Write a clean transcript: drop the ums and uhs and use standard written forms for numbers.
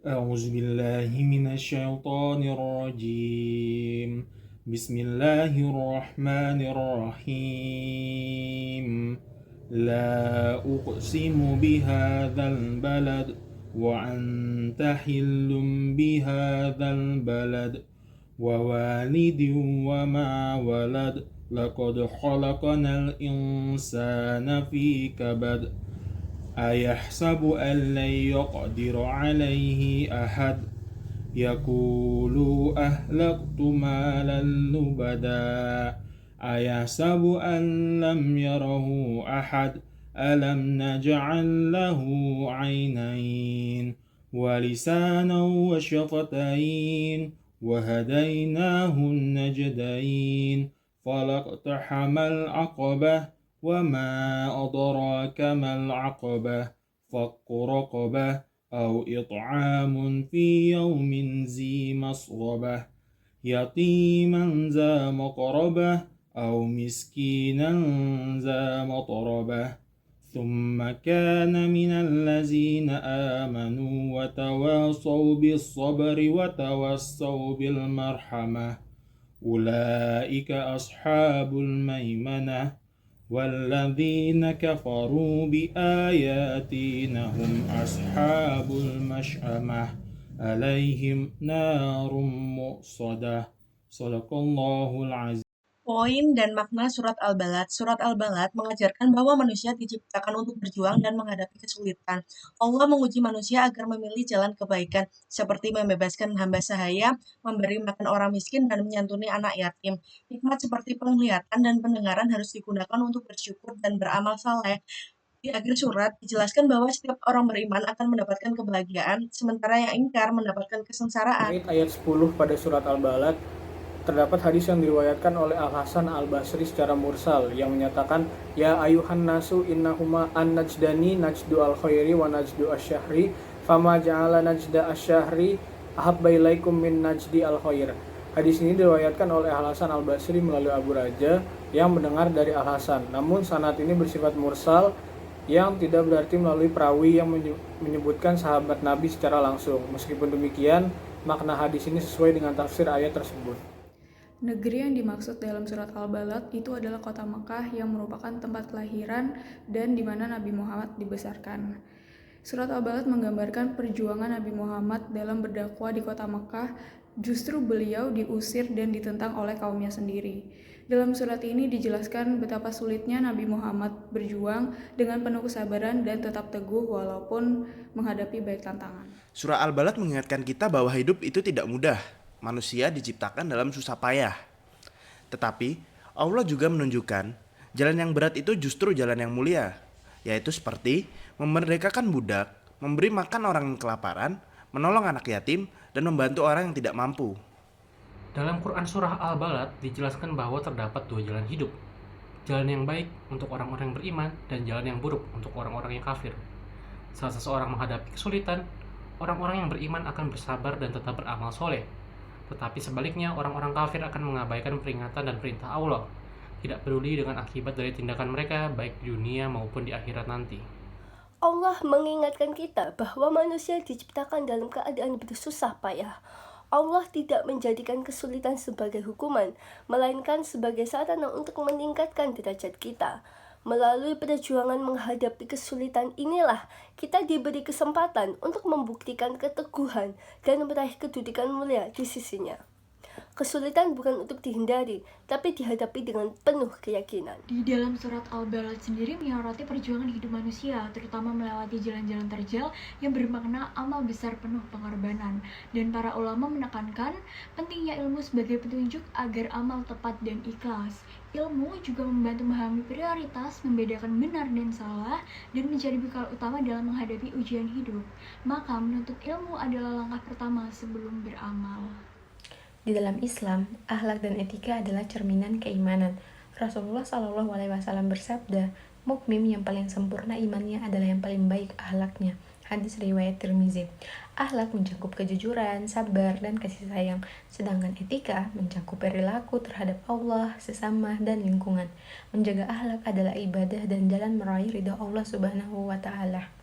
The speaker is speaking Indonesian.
أعوذ بالله من الشيطان الرجيم. بسم الله الرحمن الرحيم. لا أقسم بهذا البلد وأنت حل بهذا البلد ووالد وما ولد لقد خلقنا الإنسان في كبد أيحسب أن لن يقدر عليه أحد يقول أهلكت مالا لبدا أيحسب أن لم يره أحد ألم نجعل له عينين ولسانا وشفتين وهديناه النجدين فلاقتحم العقبة وما أدراك ما العقبة فك رقبة أو إطعام في يوم ذي مسغبة يتيما ذا مقربة أو مسكينا ذا مطربة ثم كان من الذين آمنوا وتواصوا بالصبر وتواصوا بالمرحمة أولئك أصحاب الميمنة والذين كفروا بآياتنا هم أصحاب المشأمة عليهم نار مؤصدة صدق الله العظيم. Poin dan makna surat Al-Balad. Surat Al-Balad mengajarkan bahwa manusia diciptakan untuk berjuang dan menghadapi kesulitan. Allah menguji manusia agar memilih jalan kebaikan, seperti membebaskan hamba sahaya, memberi makan orang miskin, dan menyantuni anak yatim. Hikmat seperti penglihatan dan pendengaran harus digunakan untuk bersyukur dan beramal saleh. Di akhir surat dijelaskan bahwa setiap orang beriman akan mendapatkan kebahagiaan, sementara yang ingkar mendapatkan kesengsaraan. Ayat 10 pada surat Al-Balad terdapat hadis yang diriwayatkan oleh Al-Hasan Al-Basri secara mursal yang menyatakan, Ya ayuhan nasu innahuma an najdani najdu al-khairi wa najdu asyahri fama ja'ala najda asyahri ahabba ilaikum min najdi al-khair. Hadis ini diriwayatkan oleh Al-Hasan Al-Basri melalui Abu Raja yang mendengar dari Al-Hasan. Namun sanad ini bersifat mursal yang tidak berarti melalui perawi yang menyebutkan sahabat Nabi secara langsung. Meskipun demikian, makna hadis ini sesuai dengan tafsir ayat tersebut. Negeri yang dimaksud dalam surat Al-Balad itu adalah kota Mekah yang merupakan tempat kelahiran dan di mana Nabi Muhammad dibesarkan. Surat Al-Balad menggambarkan perjuangan Nabi Muhammad dalam berdakwah di kota Mekah. Justru beliau diusir dan ditentang oleh kaumnya sendiri. Dalam surat ini dijelaskan betapa sulitnya Nabi Muhammad berjuang dengan penuh kesabaran dan tetap teguh walaupun menghadapi banyak tantangan. Surah Al-Balad mengingatkan kita bahwa hidup itu tidak mudah. Manusia diciptakan dalam susah payah. Tetapi Allah juga menunjukkan jalan yang berat itu justru jalan yang mulia, yaitu seperti memerdekakan budak, memberi makan orang yang kelaparan, menolong anak yatim, dan membantu orang yang tidak mampu. Dalam Quran Surah Al-Balad dijelaskan bahwa terdapat dua jalan hidup. Jalan yang baik untuk orang-orang yang beriman dan jalan yang buruk untuk orang-orang yang kafir. Saat seseorang menghadapi kesulitan, orang-orang yang beriman akan bersabar dan tetap beramal soleh. Tetapi sebaliknya, orang-orang kafir akan mengabaikan peringatan dan perintah Allah, tidak peduli dengan akibat dari tindakan mereka baik di dunia maupun di akhirat nanti. Allah mengingatkan kita bahwa manusia diciptakan dalam keadaan bersusah payah. Allah tidak menjadikan kesulitan sebagai hukuman, melainkan sebagai sarana untuk meningkatkan derajat kita. Melalui perjuangan menghadapi kesulitan inilah kita diberi kesempatan untuk membuktikan keteguhan dan meraih kedudukan mulia di sisinya. Kesulitan bukan untuk dihindari, tapi dihadapi dengan penuh keyakinan. Di dalam surat Al-Balad sendiri menyoroti perjuangan hidup manusia, terutama melewati jalan-jalan terjal yang bermakna amal besar penuh pengorbanan. Dan para ulama menekankan pentingnya ilmu sebagai petunjuk agar amal tepat dan ikhlas. Ilmu juga membantu memahami prioritas, membedakan benar dan salah, dan menjadi bekal utama dalam menghadapi ujian hidup. Maka menuntut ilmu adalah langkah pertama sebelum beramal. Di dalam Islam, akhlak dan etika adalah cerminan keimanan. Rasulullah SAW bersabda, mukmin yang paling sempurna imannya adalah yang paling baik akhlaknya. Hadis riwayat Tirmizi. Akhlak mencakup kejujuran, sabar, dan kasih sayang, sedangkan etika mencakup perilaku terhadap Allah, sesama, dan lingkungan. Menjaga akhlak adalah ibadah dan jalan meraih ridha Allah Subhanahu wa Ta'ala.